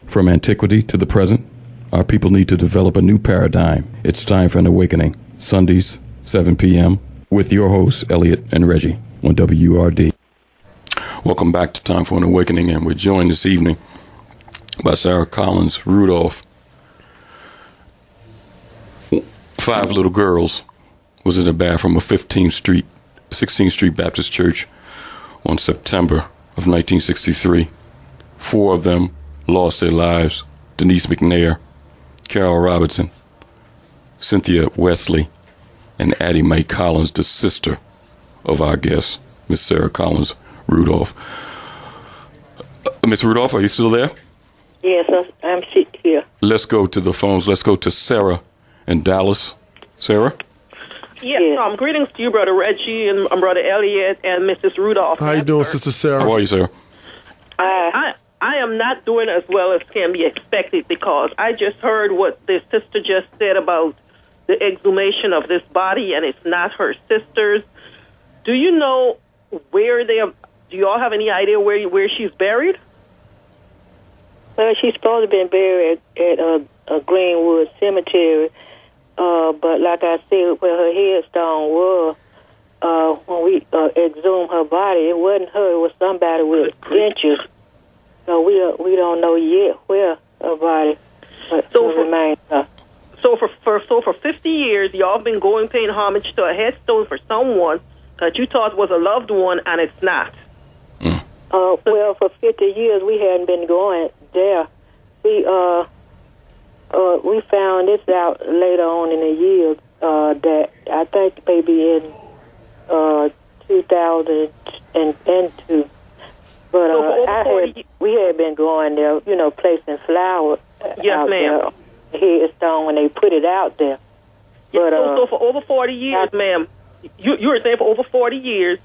From antiquity to the present, our people need to develop a new paradigm. It's time for an awakening. Sundays, 7 p.m., with your hosts, Elliott and Reggie, on WRD. Welcome back to Time for an Awakening, and we're joined this evening by SARAH Collins Rudolph. 5 little girls was in the bathroom of 16th Street Baptist Church on September of 1963. 4 of them lost their lives: Denise McNair, Carol Robertson, Cynthia Wesley, and Addie Mae Collins, the sister of our guest, Miss SARAH Collins Rudolph. Miss Rudolph, are you still there? Yes, I'm here. Let's go to the phones. Let's go to Sarah in Dallas. Sarah? Yes. Greetings to you, Brother Reggie, and Brother Elliott, and Mrs. Rudolph. How you doing, Sister Sarah? How are you, Sarah? I am not doing as well as can be expected, because I just heard what this sister just said about the exhumation of this body, and it's not her sister's. Do you know where they are? Do you all have any idea where she's buried? Well, she's supposed to have been buried at a Greenwood Cemetery, but like I said, where her headstone was, when we exhumed her body, it wasn't her; it was somebody with dentures. So we don't know yet where her body remains. So for 50 years, y'all been paying homage to a headstone for someone that you thought was a loved one, and it's not. Well, for 50 years we hadn't been going there. We found this out later on in the year, that I think maybe in 2002. But we had been going there, placing flowers. Yes, ma'am. There, headstone, when they put it out there. But so for over 40 years, ma'am, you were saying for over 40 years,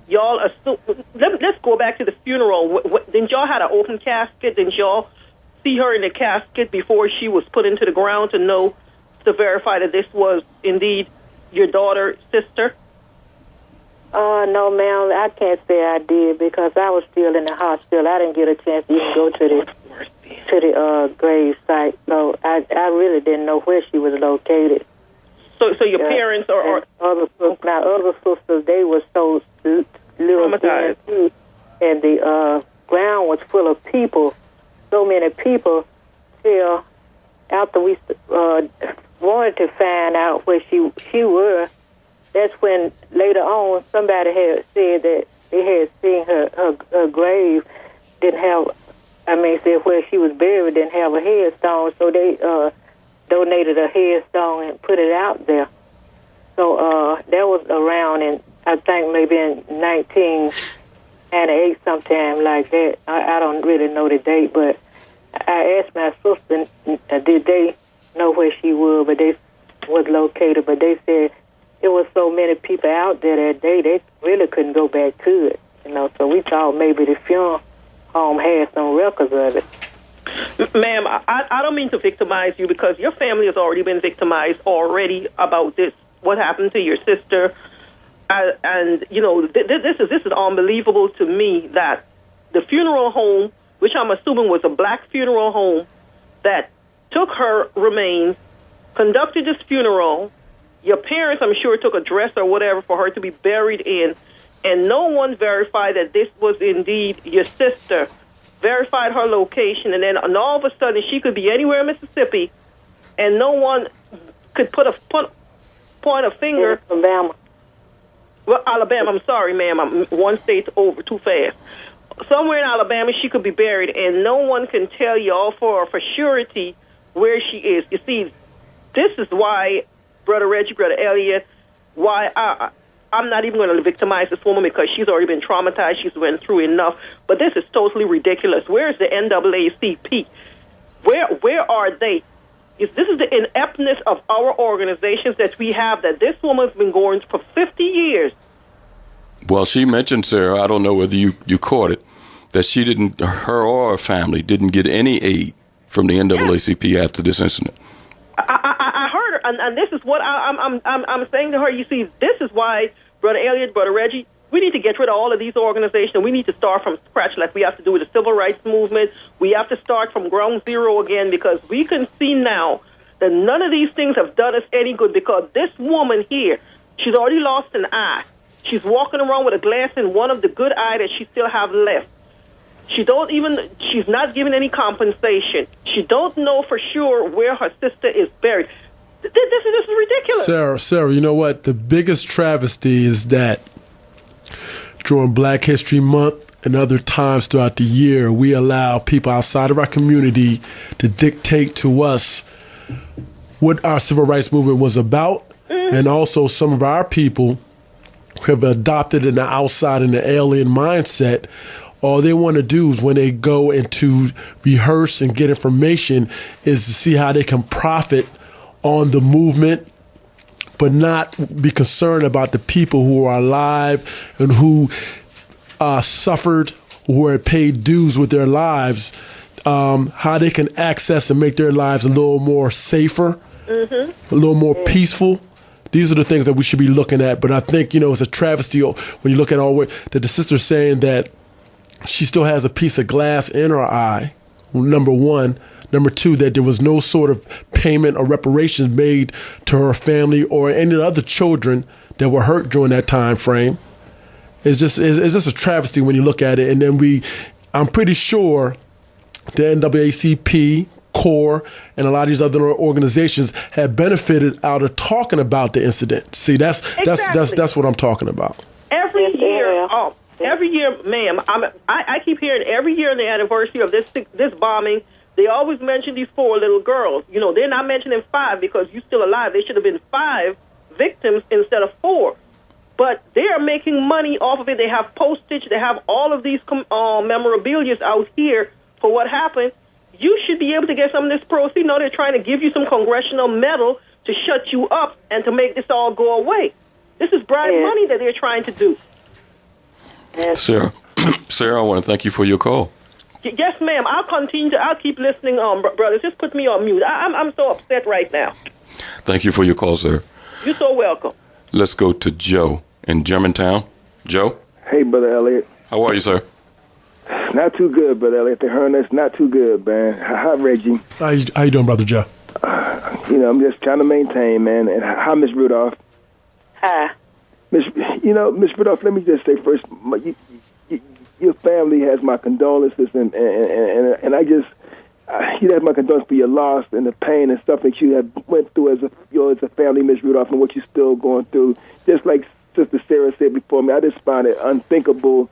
y'all assume. Let's go back to the funeral. Didn't y'all had an open casket? Didn't y'all see her in the casket before she was put into the ground to verify that this was indeed your daughter's sister? No, ma'am, I can't say I did, because I was still in the hospital. I didn't get a chance to even go to the grave site, so I really didn't know where she was located. So your parents or other sisters, they were so traumatized, and the ground was full of people. So many people. Till after we wanted to find out where she was, that's when later on somebody had said that they had seen her grave didn't have. Said where she was buried didn't have a headstone, so they donated a headstone and put it out there. So that was around in, I think maybe in 1998, sometime like that. I don't really know the date, but I asked my sister, did they know where she was, but they was located, but they said there was so many people out there that day, they really couldn't go back to it. So we thought maybe the funeral home had some records of it. Ma'am, I don't mean to victimize you, because your family has already been victimized already about this, what happened to your sister. And this is unbelievable to me that the funeral home, which I'm assuming was a black funeral home, that took her remains, conducted this funeral. Your parents, I'm sure, took a dress or whatever for her to be buried in, and no one verified that this was indeed your sister, verified her location, and all of a sudden she could be anywhere in Mississippi, and no one could point a finger. Alabama. Well, Alabama, I'm sorry, ma'am, I'm one state over too fast. Somewhere in Alabama she could be buried, and no one can tell y'all for surety where she is. You see, this is why, Brother Reggie, Brother Elliott, why I'm not even going to victimize this woman, because she's already been traumatized. She's went through enough. But this is totally ridiculous. Where is the NAACP? Where are they? This is the ineptness of our organizations that we have, that this woman's been going for 50 years. Well, she mentioned, Sarah, I don't know whether you caught it, that her or her family didn't get any aid from the NAACP after this incident. I heard her, and this is what I'm saying to her. You see, this is why, Brother Elliott, Brother Reggie, We need to get rid of all of these organizations. We need to start from scratch like we have to do with the civil rights movement. We have to start from ground zero again, because we can see now that none of these things have done us any good, because this woman here, she's already lost an eye. She's walking around with a glass in one of the good eye that she still have left. She's not given any compensation. She don't know for sure where her sister is buried. This is ridiculous. Sarah, you know what? The biggest travesty is that during Black History Month and other times throughout the year, we allow people outside of our community to dictate to us what our civil rights movement was about. Mm-hmm. And also some of our people have adopted an outside and an alien mindset. All they want to do is, when they go into rehearse and get information, is to see how they can profit on the movement, but not be concerned about the people who are alive and who suffered, who are paid dues with their lives, how they can access and make their lives a little more safer, a little more peaceful. These are the things that we should be looking at. But I think, it's a travesty when you look at all that the sister's saying that she still has a piece of glass in her eye, number one. Number two, that there was no sort of payment or reparations made to her family or any other children that were hurt during that time frame. It's just a travesty when you look at it. And then I'm pretty sure the NAACP, CORE, and a lot of these other organizations have benefited out of talking about the incident. See, that's what I'm talking about. Every year, ma'am, I keep hearing every year on the anniversary of this bombing, they always mention these 4 little girls. They're not mentioning 5 because you're still alive. They should have been 5 victims instead of 4. But they are making money off of it. They have postage. They have all of these memorabilia out here for what happened. You should be able to get some of this proceeds. They're trying to give you some congressional medal to shut you up and to make this all go away. This is bribe money that they're trying to do. Sarah, I want to thank you for your call. Yes, ma'am. I'll keep listening, brothers. Just put me on mute. I'm so upset right now. Thank you for your call, sir. You're so welcome. Let's go to Joe in Germantown. Joe? Hey, Brother Elliott. How are you, sir? Not too good, Brother Elliott. The Hernes, not too good, man. Hi, Reggie. How you doing, Brother Joe? I'm just trying to maintain, man. And hi, Miss Rudolph. Hi. Miss Rudolph, let me just say first, your family has my condolences, and I just, you have my condolences for your loss and the pain and stuff that you have went through as a family, Miss Rudolph, and what you're still going through. Just like Sister Sarah said before me, I just find it unthinkable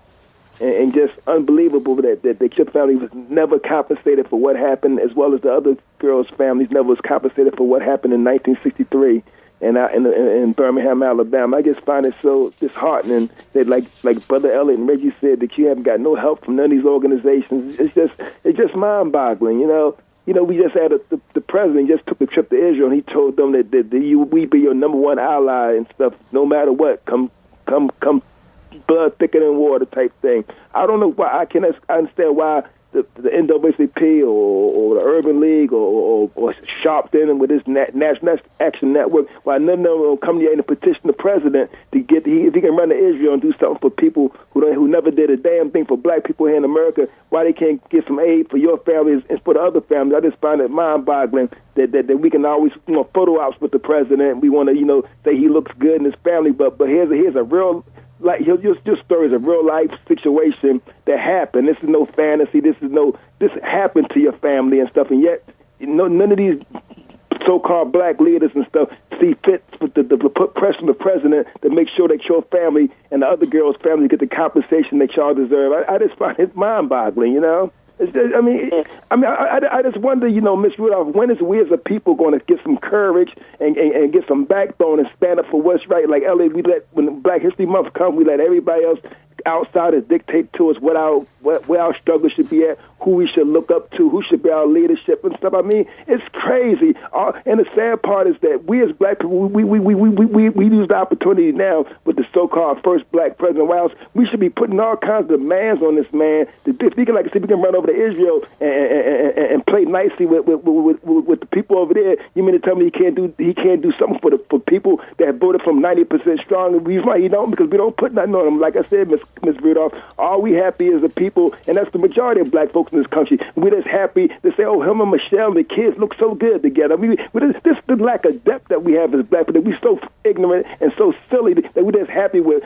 and just unbelievable that your family was never compensated for what happened, as well as the other girls' families never was compensated for what happened in 1963. In Birmingham, Alabama. I just find it so disheartening that, like Brother Elliott and Reggie said, that you haven't got no help from none of these organizations. It's just mind-boggling. We just had the president just took a trip to Israel, and he told them that we be your number one ally and stuff, no matter what. Come, blood thicker than water type thing. I don't know why. I understand why the NAACP or the Urban League or Sharpton with his National Action Network, why none of them will come to you and petition the president to get if he can run to Israel and do something for people who never did a damn thing for black people here in America, why they can't get some aid for your families and for the other families. I just find it mind-boggling that we can always photo ops with the president. We want to say he looks good in his family, but here's a real. Like your story is a real life situation that happened. This is no fantasy. This happened to your family and stuff. And yet, none of these so-called black leaders and stuff see fit to put pressure on the president to make sure that your family and the other girls' family get the compensation that y'all deserve. I just find it mind-boggling. It's just, I just wonder, Miss Rudolph, when is we as a people going to get some courage and get some backbone and stand up for what's right? Like Elliot, when Black History Month comes, we let everybody else outsiders dictate to us where our struggle should be at, who we should look up to, who should be our leadership and stuff. I mean, it's crazy. And the sad part is that we as black people, we use the opportunity now with the so-called first black president White House. We should be putting all kinds of demands on this man. If we can, we can run over to Israel and play play nicely with the people over there, you mean to tell me he can't do something for people that voted from 90% strong? And the reason why he don't, because we don't put nothing on them. Like I said, Miss Rudolph, all we happy is the people, and that's the majority of black folks in this country. We're just happy to say, oh, him and Michelle and the kids look so good together. I mean, this the lack of depth that we have as black people, that we're so ignorant and so silly that we're just happy with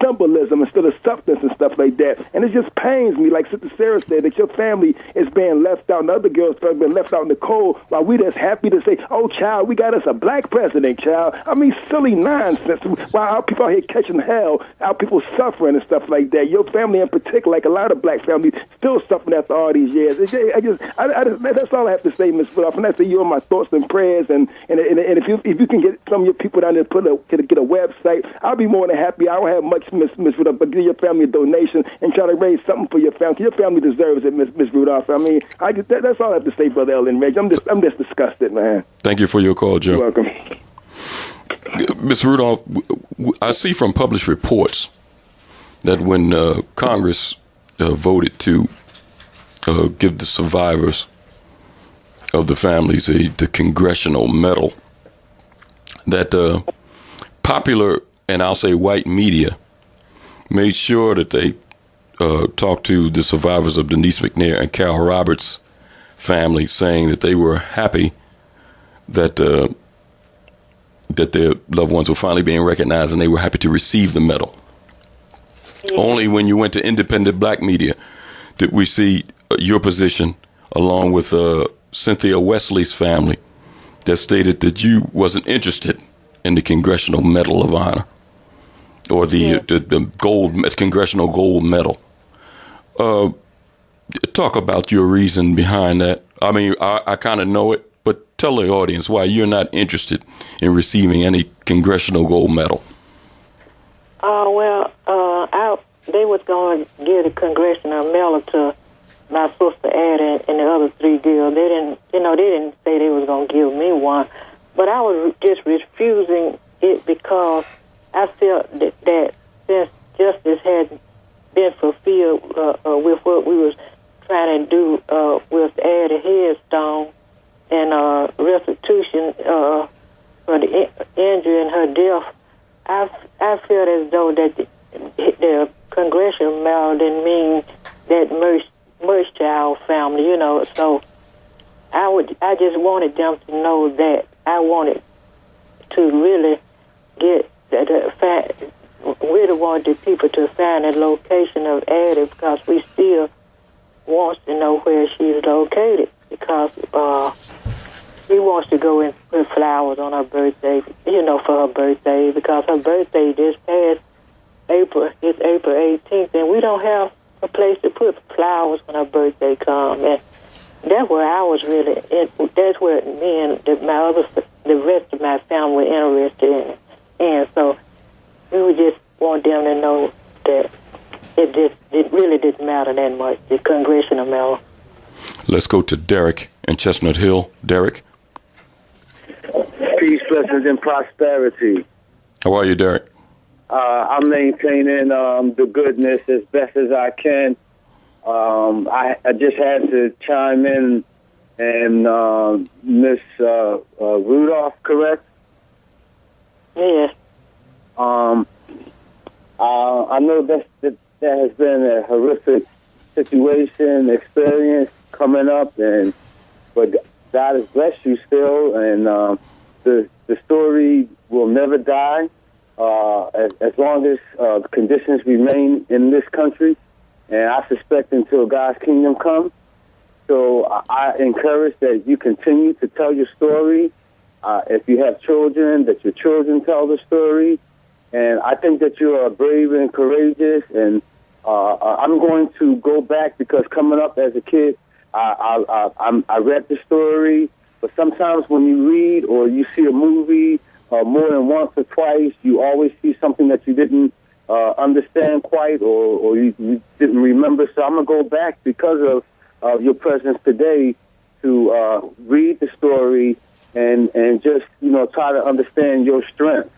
symbolism instead of substance and stuff like that. And it just pains me, like Sister Sarah said, that your family is being left out and other girls are being left out in the cold while we just happy to say, oh, child, we got us a black president, child. I mean, silly nonsense. While our people out here catching hell, our people suffering and stuff like that. Your family in particular, like a lot of black families, still suffering after all these years. That's all I have to say, Ms. Rudolph. And that's you on my thoughts and prayers. And if you can get some of your people down there to get a website, I'll be more than happy. I don't have much, Ms. Rudolph, but give your family a donation and try to raise something for your family. Your family deserves it, Ms. Rudolph. I mean, that's all I have to say, Brother Elliott and Reggie. I'm just disgusted, man. Thank you for your call, Joe. You're welcome. Ms. Rudolph, I see from published reports that when Congress voted to give the survivors of the families the congressional medal, that popular, and I'll say white media, made sure that they talked to the survivors of Denise McNair and Carol Roberts' family, saying that they were happy that that their loved ones were finally being recognized, and they were happy to receive the medal. Yeah. Only when you went to independent black media did we see your position, along with Cynthia Wesley's family, that stated that you wasn't interested in the Congressional Medal of Honor or the Congressional Gold Medal. Talk about your reason behind that. I mean, I kind of know it, but tell the audience why you're not interested in receiving any Congressional Gold Medal. They was going to give the Congressional Medal to my sister Addie and the other three girls. They didn't say they was going to give me one, but I was just refusing it because I felt that since justice hadn't been fulfilled with what we was trying to do with Addie headstone and restitution for the injury and her death, I felt as though that the Congressional Medal didn't mean that merch child family, So I just wanted them to know that I wanted to really get the fact. Really wanted the people to find the location of Addie, because we still want to know where she's located, because she wants to go and put flowers on her birthday, for her birthday, because her birthday just passed April 18th, and we don't have a place to put flowers when her birthday comes. And that's where I was really, that's where me and the rest of my family were interested in. And so we would just want them to know that it really didn't matter that much, the Congressional Medal. Let's go to Derek in Chestnut Hill. Derek? Peace, blessings, and prosperity. How are you, Derek? I'm maintaining the goodness as best as I can. I just had to chime in and Miss Rudolph, correct? Yes. I know that has been a horrific situation, experience coming up, but God has blessed you still, and the story will never die as long as conditions remain in this country, and I suspect until God's kingdom comes. So I encourage that you continue to tell your story. If you have children, that your children tell the story. And I think that you are brave and courageous. And I'm going to go back, because coming up as a kid, I read the story. But sometimes when you read or you see a movie more than once or twice, you always see something that you didn't understand quite, or you didn't remember. So I'm going to go back because of your presence today to read the story and just, try to understand your strength.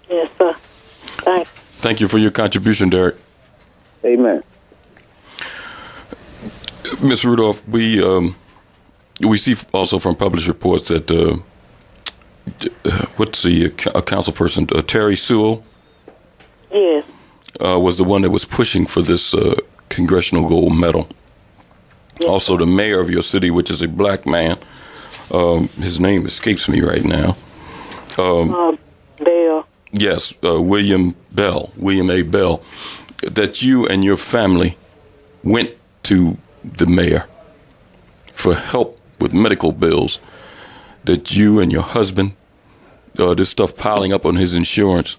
Yes, sir. Thanks. Thank you for your contribution, Derek. Amen. Ms. Rudolph, we see also from published reports that what's the council person, Terry Sewell? Yes. Was the one that was pushing for this congressional gold medal. Yes. Also, the mayor of your city, which is a black man, his name escapes me right now. Bell. Yes, William A. Bell, that you and your family went to the mayor for help with medical bills, that you and your husband, this stuff piling up on his insurance,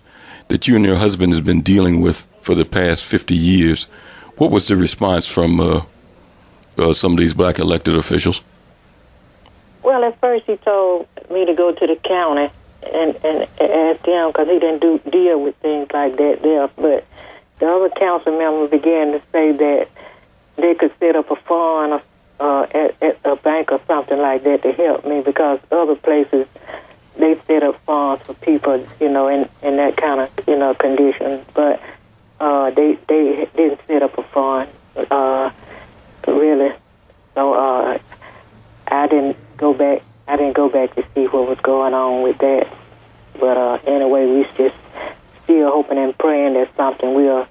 that you and your husband has been dealing with for the past 50 years. What was the response from some of these black elected officials? Well, at first he told me to go to the county and ask them, because he didn't deal with things like that there. But the other council members began to say that they could set up a fund at a bank or something like that to help me, because other places they set up funds for people, in that kind of, condition. But they didn't set up a fund, really. So I didn't go back. I didn't go back to see what was going on with that. But anyway, we just still hoping and praying that something will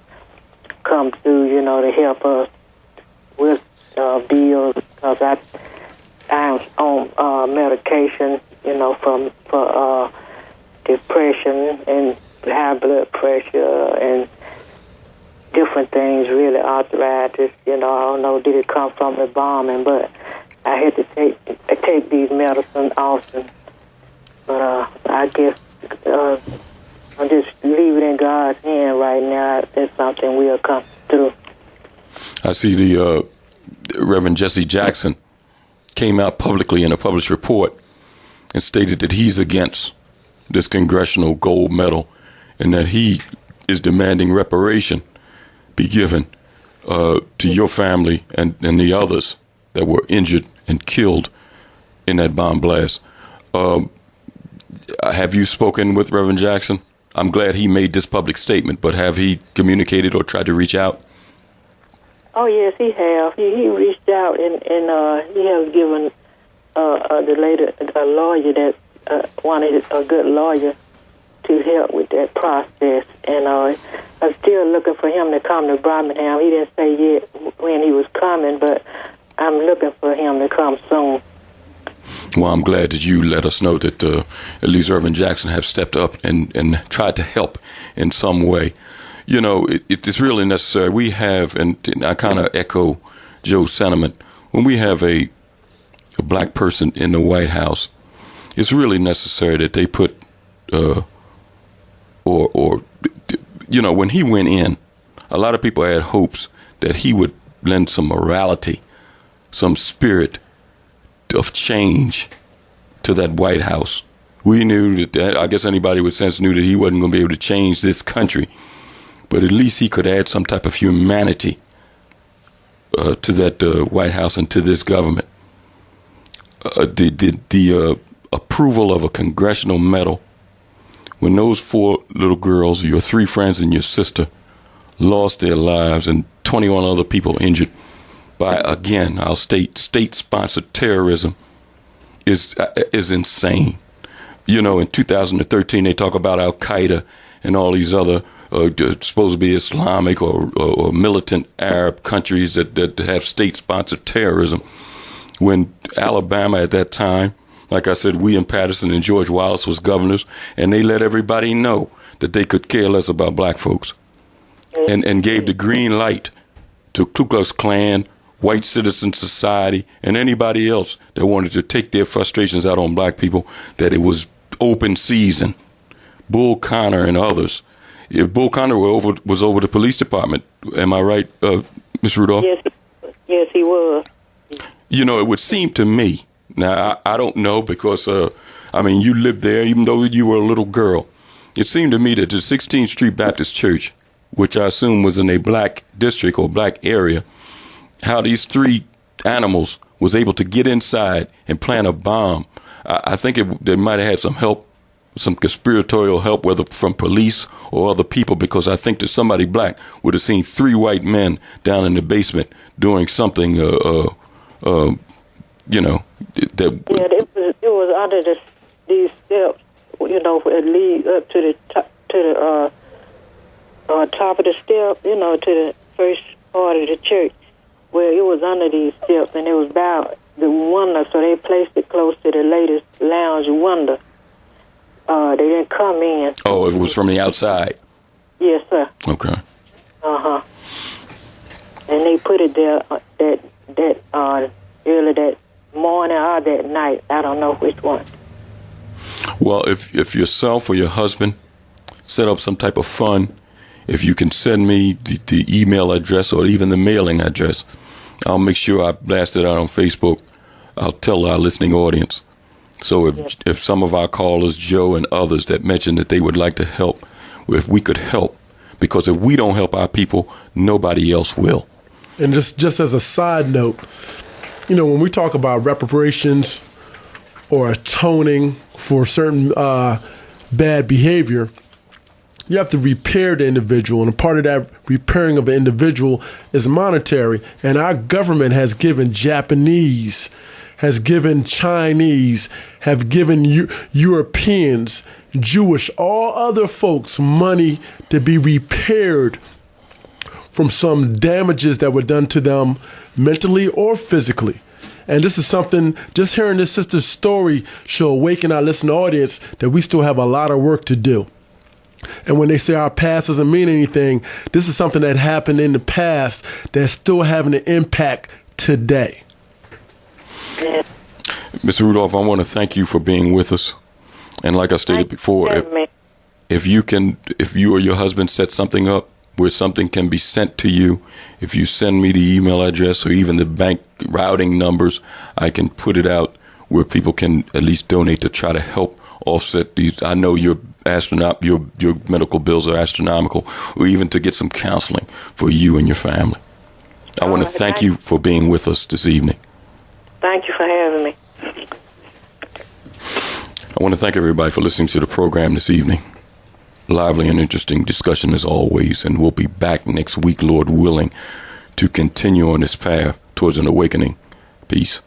come through, to help us with bills, because I'm on medication, for depression and high blood pressure and different things, really, arthritis. I don't know, did it come from the bombing, but I had to take these medicines often. But I guess I'm just leave it in God's hand right now. That something will come through. I see the Reverend Jesse Jackson came out publicly in a published report and stated that he's against this congressional gold medal and that he is demanding reparation be given to your family and the others that were injured and killed in that bomb blast. Have you spoken with Reverend Jackson? I'm glad he made this public statement, but have he communicated or tried to reach out? Oh, yes, he have. He reached out, and he has given the lady, a lawyer that wanted a good lawyer to help with that process. And I'm still looking for him to come to Birmingham. He didn't say yet when he was coming, but I'm looking for him to come soon. Well, I'm glad that you let us know that at least Reverend Jackson have stepped up and tried to help in some way. It's really necessary. We have, and I kind of echo Joe's sentiment, when we have a black person in the White House, it's really necessary that they put, when he went in, a lot of people had hopes that he would lend some morality, some spirit of change to that White House. We knew that I guess anybody with sense knew that he wasn't going to be able to change this country, but at least he could add some type of humanity to that White House and to this government. The approval of a congressional medal, when those 4 little girls, your 3 friends and your sister, lost their lives and 21 other people injured by, again, our state-sponsored terrorism, is insane. In 2013, they talk about Al Qaeda and all these other supposed to be Islamic or militant Arab countries that have state-sponsored terrorism. When Alabama at that time, like I said, William Patterson and George Wallace was governors, and they let everybody know that they could care less about black folks, and gave the green light to Ku Klux Klan, White Citizen Society, and anybody else that wanted to take their frustrations out on black people, that it was open season. Bull Connor and others. If Bull Connor was over the police department, am I right, Ms. Rudolph? Yes, he was. It would seem to me, now I don't know because, you lived there even though you were a little girl. It seemed to me that the 16th Street Baptist Church, which I assume was in a black district or black area, how these 3 animals was able to get inside and plant a bomb. I think they might have had some help, some conspiratorial help, whether from police or other people, because I think that somebody black would have seen 3 white men down in the basement doing something you know, that. Yeah, it was under these steps, you know, that lead up to the top of the step, you know, to the first part of the church, where it was under these steps, and it was about the window, so they placed it close to the latest lounge window. They didn't come in. Oh, it was from the outside? Yes, sir. Okay. Uh-huh. And they put it there early that morning or that night. I don't know which one. Well, if yourself or your husband set up some type of fund, if you can send me the email address or even the mailing address, I'll make sure I blast it out on Facebook. I'll tell our listening audience. So if some of our callers, Joe and others that mentioned that they would like to help, if we could help, because if we don't help our people, nobody else will. And just as a side note, you know, when we talk about reparations or atoning for certain bad behavior, you have to repair the individual, and a part of that repairing of an individual is monetary. And our government has given Japanese, has given Chinese, have given Europeans, Jewish, all other folks money to be repaired from some damages that were done to them mentally or physically. And this is something, just hearing this sister's story should awaken our listening audience that we still have a lot of work to do. And when they say our past doesn't mean anything, this is something that happened in the past that's still having an impact today. Mr. Rudolph, I want to thank you for being with us. And like I stated before, if you or your husband set something up where something can be sent to you, if you send me the email address or even the bank routing numbers, I can put it out where people can at least donate to try to help offset these. I know your medical bills are astronomical, or even to get some counseling for you and your family. I want to thank you for being with us this evening. Thank you for having me. I want to thank everybody for listening to the program this evening. Lively and interesting discussion as always, and we'll be back next week, Lord willing, to continue on this path towards an awakening. Peace.